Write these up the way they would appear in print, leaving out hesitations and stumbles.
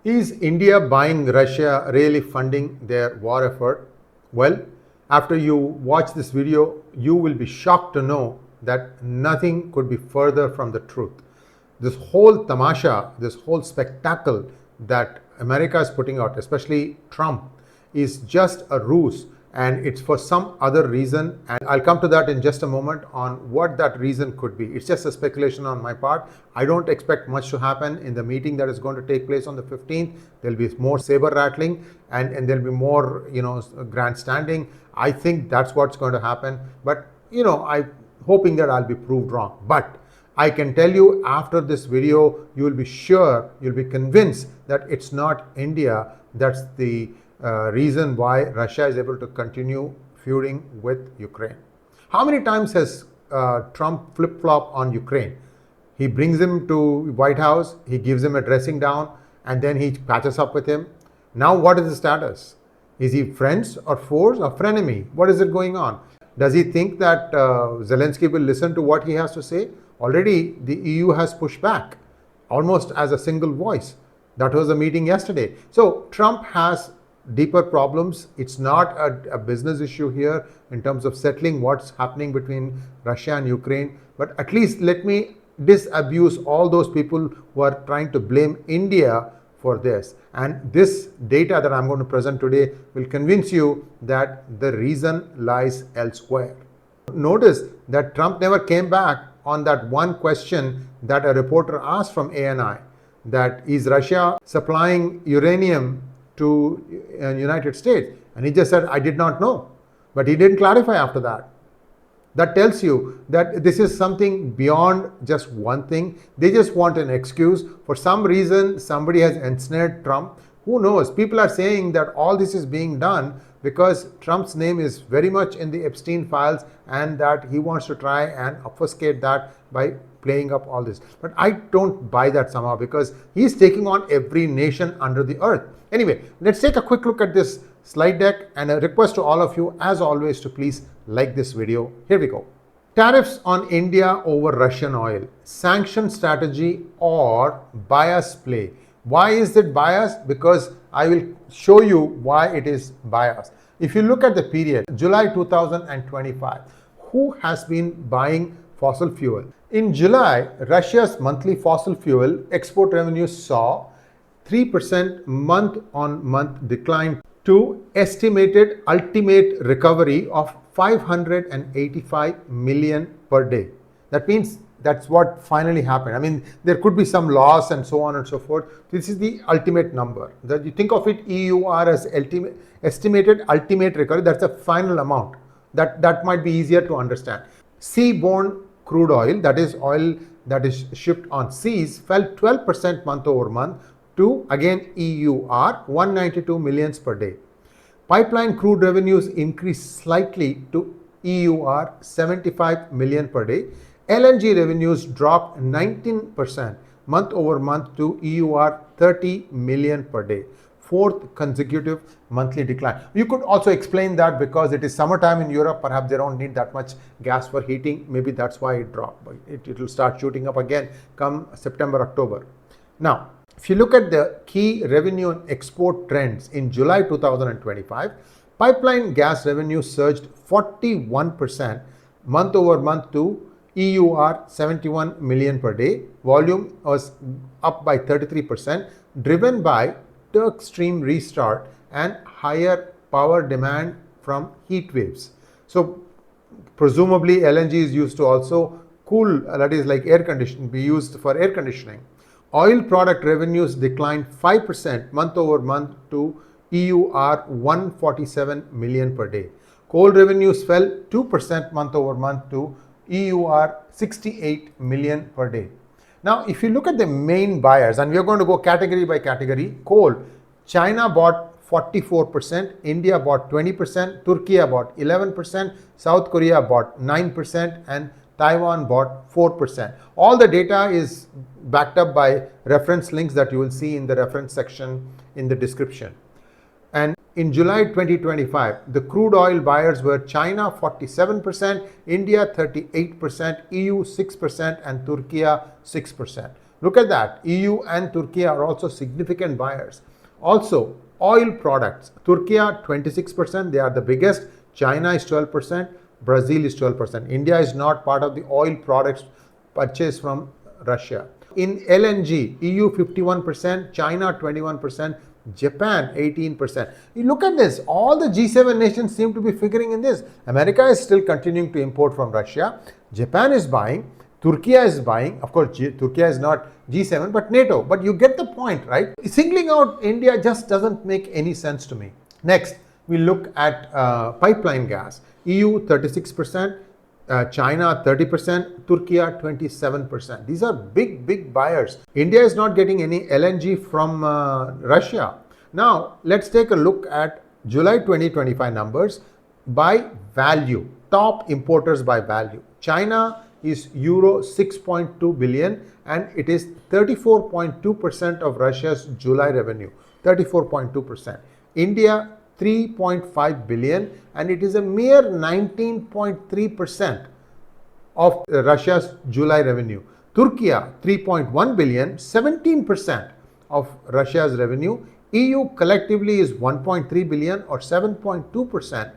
Is India buying Russia really funding their war effort? Well, after you watch this video, you will be shocked to know that nothing could be further from the truth. This whole tamasha, this whole spectacle that America is putting out, especially Trump, is just a ruse, and it's for some other reason, and I'll come to that in just a moment on what that reason could be. It's just a speculation on my part. I don't expect much to happen in the meeting that is going to take place on the 15th. There'll be more saber rattling and there'll be more, grandstanding. I think that's what's going to happen, but I'm hoping that I'll be proved wrong. But I can tell you, after this video, you'll be convinced that it's not India that's the reason why Russia is able to continue feuding with Ukraine. How many times has Trump flip-flop on Ukraine? He brings him to White House, he gives him a dressing down, and then he patches up with him. Now what is the status? Is he friends or foes or frenemy? What is it going on? Does he think that Zelensky will listen to what he has to say? Already the EU has pushed back almost as a single voice. That was the meeting yesterday. So Trump has deeper problems. It's not a business issue here in terms of settling what's happening between Russia and Ukraine. But at least let me disabuse all those people who are trying to blame India for this. And this data that I'm going to present today will convince you that the reason lies elsewhere. Notice that Trump never came back on that one question that a reporter asked from ANI, that is Russia supplying uranium to United States? And he just said, I did not know. But he didn't clarify after that. That tells you that this is something beyond just one thing. They just want an excuse. For some reason, somebody has ensnared Trump. Who knows? People are saying that all this is being done because Trump's name is very much in the Epstein files and that he wants to try and obfuscate that by playing up all this. But I don't buy that somehow, because he's taking on every nation under the earth. Anyway, let's take a quick look at this slide deck, and a request to all of you, as always, to please like this video. Here we go. Tariffs on India over Russian oil, sanction strategy or bias play. Why is it bias? Because I will show you why it is bias. If you look at the period, July 2025, who has been buying fossil fuel? In July, Russia's monthly fossil fuel export revenues saw 3% month-on-month decline to estimated ultimate recovery of 585 million per day. That means that's what finally happened. I mean, there could be some loss and so on and so forth. This is the ultimate number. That you think of it EUR as estimated ultimate recovery. That's the final amount. That might be easier to understand. Seaborne crude oil, that is oil that is shipped on seas, fell 12% month over month to, again, EUR 192 millions per day. Pipeline crude revenues increased slightly to EUR 75 million per day. LNG revenues dropped 19% month over month to EUR 30 million per day. Fourth consecutive monthly decline. You could also explain that because it is summertime in Europe, perhaps they don't need that much gas for heating. Maybe that's why it dropped. But it will start shooting up again come September, October. Now, if you look at the key revenue and export trends in July 2025, pipeline gas revenue surged 41% month over month to EUR 71 million per day. Volume was up by 33%, driven by Turk Stream restart and higher power demand from heat waves. So presumably LNG is used to also cool, that is like air conditioning, be used for air conditioning. Oil product revenues declined 5% month over month to EUR 147 million per day. Coal revenues fell 2% month over month to EUR 68 million per day. Now, if you look at the main buyers, and we are going to go category by category, coal, China bought 44%, India bought 20%, Türkiye bought 11%, South Korea bought 9%, and Taiwan bought 4%. All the data is backed up by reference links that you will see in the reference section in the description. And in July 2025, the crude oil buyers were China 47%, India 38%, EU 6%, and Türkiye 6%. Look at that. EU and Turkey are also significant buyers. Also, oil products. Turkey 26%, they are the biggest. China is 12%. Brazil is 12%. India is not part of the oil products purchased from Russia. In LNG, EU 51%, China 21%, Japan 18%. You look at this, all the G7 nations seem to be figuring in this. America is still continuing to import from Russia. Japan is buying. Turkey is buying. Of course, Turkey is not G7, but NATO. But you get the point, right? Singling out India just doesn't make any sense to me. Next, we look at pipeline gas. EU 36%, China 30%, Turkey 27%. These are big buyers. India is not getting any LNG from Russia. Now, let's take a look at July 2025 numbers by value. Top importers by value. China is euro 6.2 billion and it is 34.2% of Russia's July revenue. 34.2%. India 3.5 billion and it is a mere 19.3% of Russia's July revenue. Turkey 3.1 billion, 17% of Russia's revenue. EU collectively is 1.3 billion or 7.2%.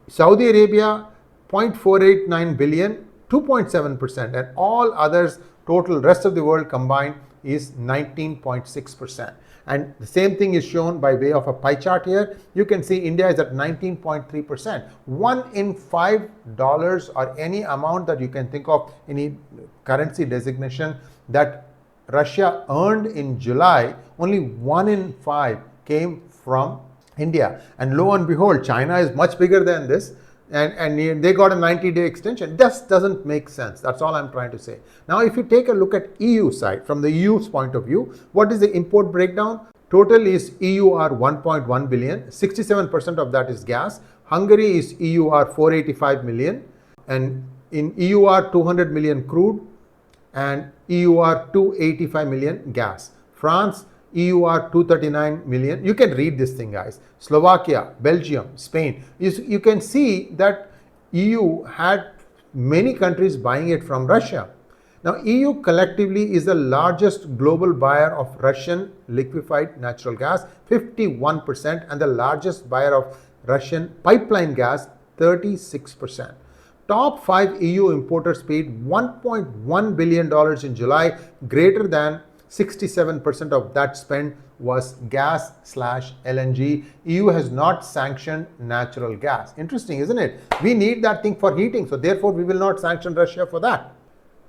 Saudi Arabia 0.489 billion, 2.7%, and all others, total rest of the world combined, is 19.6%. And the same thing is shown by way of a pie chart here. You can see India is at 19.3%. $1 in $5 or any amount that you can think of, any currency designation that Russia earned in July, only 1 in 5 came from India. And lo and behold, China is much bigger than this. And they got a 90-day extension. This doesn't make sense. That's all I'm trying to say. Now, if you take a look at EU side, from the EU's point of view, what is the import breakdown? Total is EUR 1.1 billion. 67% of that is gas. Hungary is EUR 485 million. And in EUR 200 million crude and EUR 285 million gas. France, EUR 239 million. You can read this thing, guys. Slovakia, Belgium, Spain. You can see that EU had many countries buying it from Russia. Now, EU collectively is the largest global buyer of Russian liquefied natural gas, 51%, and the largest buyer of Russian pipeline gas, 36%. Top 5 EU importers paid $1.1 billion in July, greater than 67% of that spend was gas/LNG. EU has not sanctioned natural gas. Interesting, isn't it? We need that thing for heating, so therefore we will not sanction Russia for that.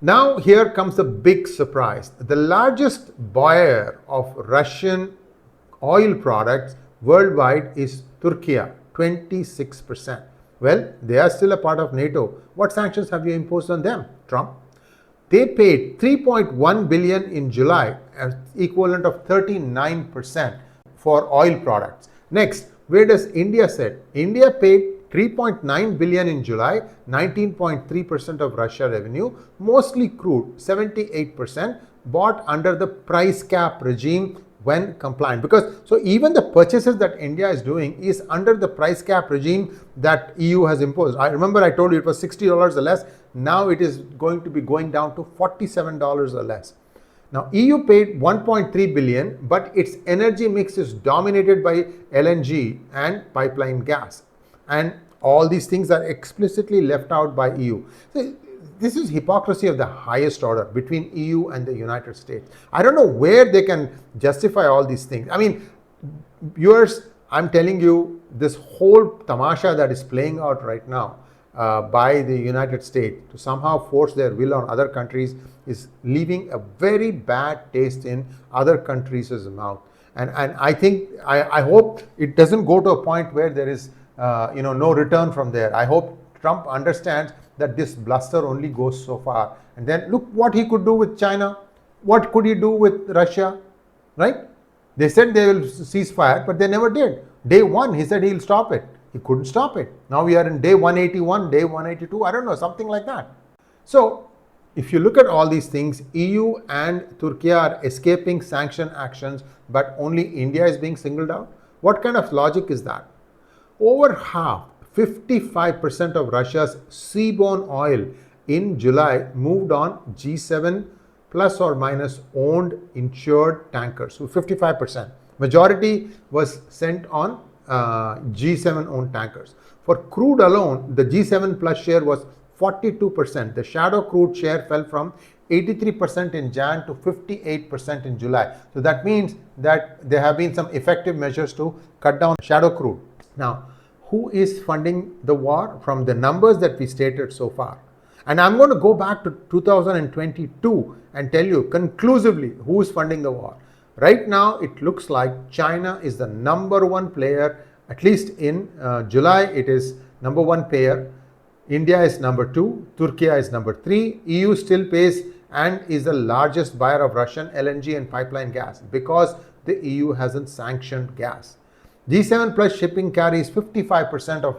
Now here comes the big surprise. The largest buyer of Russian oil products worldwide is Turkey, 26%. Well, they are still a part of NATO. What sanctions have you imposed on them, Trump? They paid 3.1 billion in July, equivalent of 39% for oil products. Next, where does India sit? India paid 3.9 billion in July, 19.3% of Russia revenue, mostly crude, 78%, bought under the price cap regime when compliant. Because so even the purchases that India is doing is under the price cap regime that EU has imposed. I remember I told you it was $60 or less. Now it is going to be going down to $47 or less. Now EU paid 1.3 billion, but its energy mix is dominated by LNG and pipeline gas. And all these things are explicitly left out by EU. So, this is hypocrisy of the highest order between EU and the United States. I don't know where they can justify all these things. I mean, viewers, I'm telling you, this whole tamasha that is playing out right now by the United States to somehow force their will on other countries is leaving a very bad taste in other countries' mouth. And I think, I hope it doesn't go to a point where there is no return from there. I hope Trump understands that this bluster only goes so far. And then look what he could do with China. What could he do with Russia, right? They said they will cease fire, but they never did. Day 1, he said he'll stop it. He couldn't stop it. Now we are in day 181, day 182, I don't know, something like that. So if you look at all these things, EU and Turkey are escaping sanction actions, but only India is being singled out. What kind of logic is that? Over half, 55% of Russia's seaborne oil in July moved on G7 plus or minus owned insured tankers, so 55%. Majority was sent on G7 owned tankers. For crude alone, the G7 plus share was 42%. The shadow crude share fell from 83% in Jan to 58% in July. So that means that there have been some effective measures to cut down shadow crude. Now, who is funding the war? From the numbers that we stated so far. And I'm going to go back to 2022 and tell you conclusively who is funding the war. Right now, it looks like China is the number one player, at least in July, it is number one player. India is number two, Türkiye is number three, EU still pays and is the largest buyer of Russian LNG and pipeline gas because the EU hasn't sanctioned gas. G7 plus shipping carries 55% of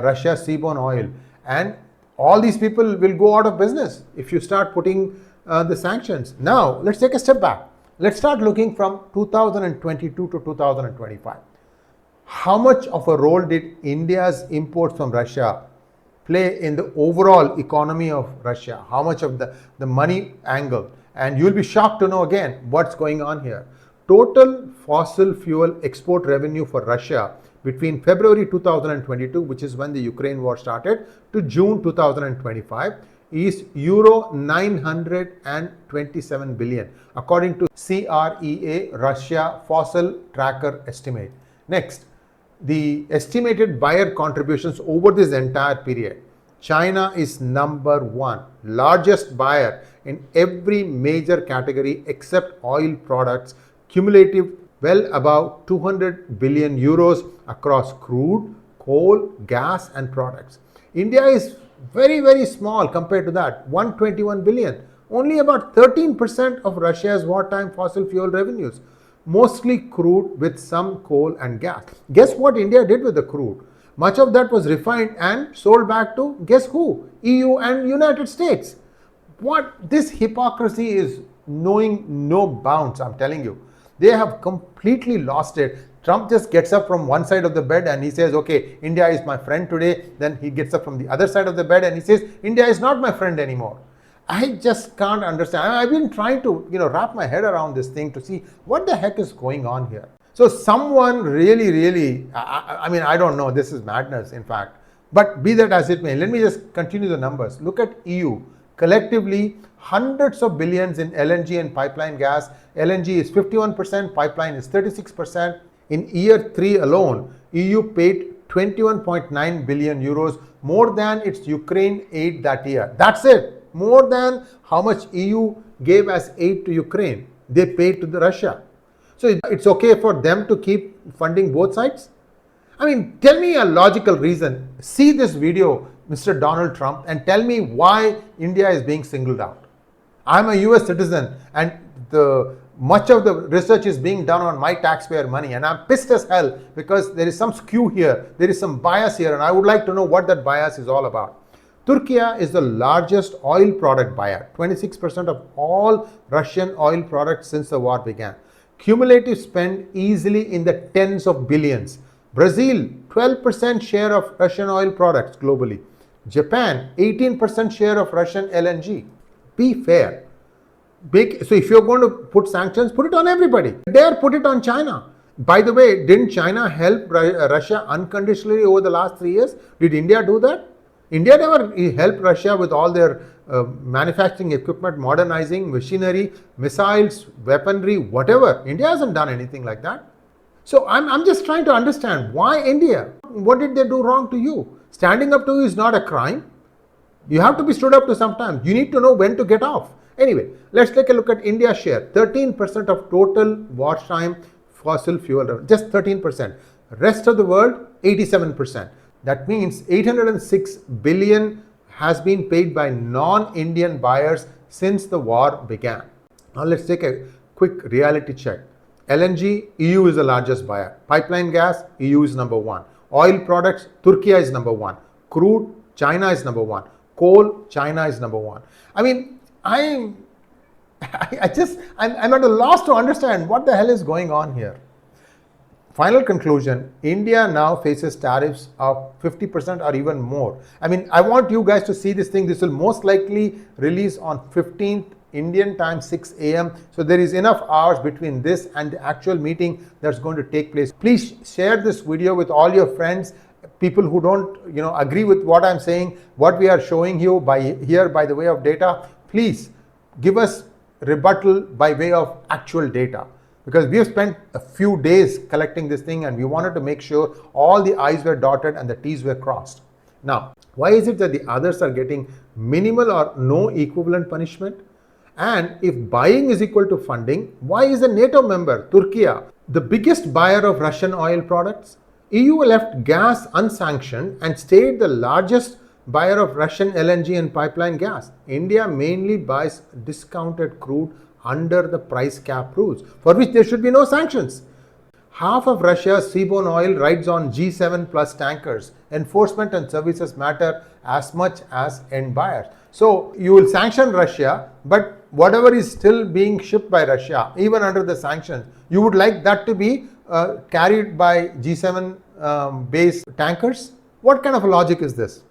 Russia's seaborne oil, and all these people will go out of business if you start putting the sanctions. Now, let's take a step back. Let's start looking from 2022 to 2025. How much of a role did India's imports from Russia play in the overall economy of Russia? How much of the money angle? And you'll be shocked to know again what's going on here. Total fossil fuel export revenue for Russia between February 2022, which is when the Ukraine war started, to June 2025 is euro 927 billion, according to CREA Russia Fossil Tracker estimate. Next, the estimated buyer contributions over this entire period. China is number one, largest buyer in every major category except oil products, cumulative well above 200 billion euros across crude, coal, gas and products. India is very, very small compared to that, 121 billion. Only about 13% of Russia's wartime fossil fuel revenues, mostly crude with some coal and gas. Guess what India did with the crude? Much of that was refined and sold back to, guess who? EU and United States. What this hypocrisy is knowing no bounds, I'm telling you. They have completely lost it. Trump just gets up from one side of the bed and he says, okay, India is my friend today. Then he gets up from the other side of the bed and he says, India is not my friend anymore. I just can't understand. I've been trying to, wrap my head around this thing to see what the heck is going on here. So someone really, I don't know, this is madness in fact. But be that as it may, let me just continue the numbers. Look at EU. Collectively, hundreds of billions in LNG and pipeline gas. LNG is 51%, pipeline is 36%. In year 3 alone, EU paid 21.9 billion euros, more than its Ukraine aid that year. That's it. More than how much EU gave as aid to Ukraine, they paid to the Russia. So it's okay for them to keep funding both sides? Tell me a logical reason. See this video, Mr. Donald Trump, and tell me why India is being singled out. I'm a US citizen and much of the research is being done on my taxpayer money, and I'm pissed as hell because there is some skew here, there is some bias here, and I would like to know what that bias is all about. Türkiye is the largest oil product buyer, 26% of all Russian oil products since the war began. Cumulative spend easily in the tens of billions. Brazil, 12% share of Russian oil products globally. Japan, 18% share of Russian LNG. Be fair. So if you're going to put sanctions, put it on everybody. Dare put it on China. By the way, didn't China help Russia unconditionally over the last 3 years? Did India do that? India never helped Russia with all their manufacturing equipment, modernizing, machinery, missiles, weaponry, whatever. India hasn't done anything like that. So I'm just trying to understand why India? What did they do wrong to you? Standing up to you is not a crime. You have to be stood up to sometimes. You need to know when to get off. Anyway, let's take a look at India's share. 13% of total wartime fossil fuel, just 13%. Rest of the world, 87%. That means 806 billion has been paid by non-Indian buyers since the war began. Now let's take a quick reality check. LNG, EU is the largest buyer. Pipeline gas, EU is number one. Oil products, Türkiye is number one. Crude, China is number one. Coal, China is number one. I'm at a loss to understand what the hell is going on here. Final conclusion, India now faces tariffs of 50% or even more. I want you guys to see this thing. This will most likely release on 15th Indian time 6 a.m. So there is enough hours between this and the actual meeting that's going to take place. Please share this video with all your friends, people who don't agree with what I'm saying, what we are showing you by the way of data. Please give us rebuttal by way of actual data, because we have spent a few days collecting this thing and we wanted to make sure all the I's were dotted and the T's were crossed. Now, why is it that the others are getting minimal or no equivalent punishment? And if buying is equal to funding, why is a NATO member, Türkiye, the biggest buyer of Russian oil products? EU left gas unsanctioned and stayed the largest buyer of Russian LNG and pipeline gas. India mainly buys discounted crude under the price cap rules, for which there should be no sanctions. Half of Russia's seaborne oil rides on G7 plus tankers. Enforcement and services matter as much as end buyers. So you will sanction Russia, but whatever is still being shipped by Russia, even under the sanctions, you would like that to be carried by G7 based tankers? What kind of a logic is this?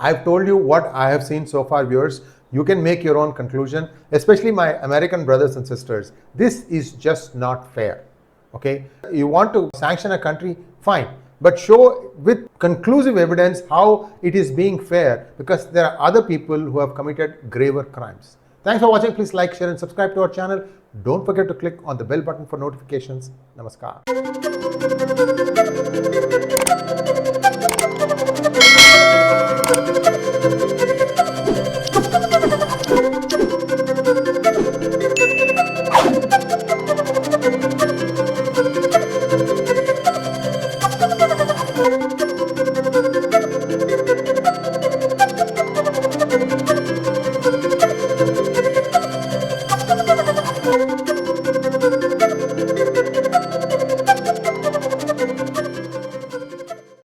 I've told you what I have seen so far, viewers. You can make your own conclusion, especially my American brothers and sisters. This is just not fair. Okay, you want to sanction a country, fine, but show with conclusive evidence how it is being fair, because there are other people who have committed graver crimes. Thanks for watching. Please like, share and subscribe to our channel. Don't forget to click on the bell button for notifications. Namaskar.